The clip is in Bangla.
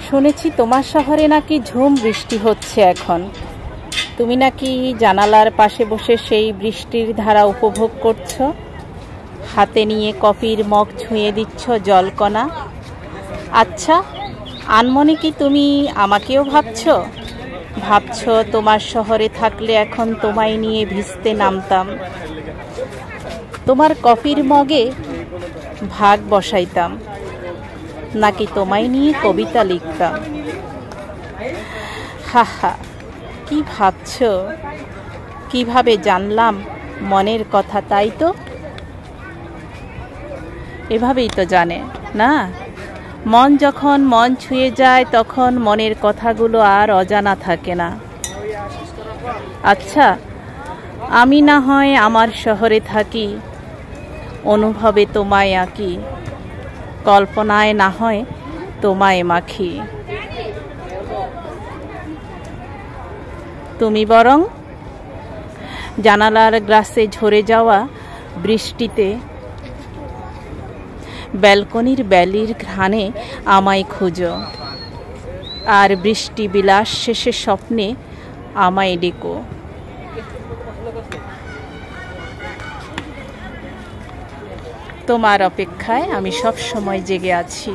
শুনেছি তোমার শহরে নাকি ঝুম বৃষ্টি হচ্ছে এখন। তুমি নাকি জানালার পাশে বসে সেই বৃষ্টির ধারা উপভোগ করছো, হাতে নিয়ে কফির মগ ছুঁয়ে দিচ্ছ জলকণা। আচ্ছা, আনমনে কি তুমি আমাকেও ভাবছো তোমার শহরে থাকলে এখন তোমায় নিয়ে ভিজতে নামতাম, তোমার কফির মগে ভাগ বসাইতাম, নাকি তোমায় নিয়ে কবিতা লিখতাম। হা হা, কি ভাবছো? কিভাবে জানলাম মনের কথা? তাই তো, এভাবেই তো জানে না, মন যখন মন ছুঁয়ে যায় তখন মনের কথাগুলো আর অজানা থাকে না। আচ্ছা, আমি না হয় আমার শহরে থাকি, অনুভবে তোমায় আঁকি, কল্পনায় না হয় তোমায় মাখি। তুমি বরং জানালার গ্রাসে ঝরে যাওয়া বৃষ্টিতে ব্যালকনির ব্যালির ঘ্রাণে আমায় খোঁজো, আর বৃষ্টি বিলাস শেষে স্বপ্নে আমায় ডেকো। তোমার অপেক্ষায় আমি সব সময় জেগে আছি।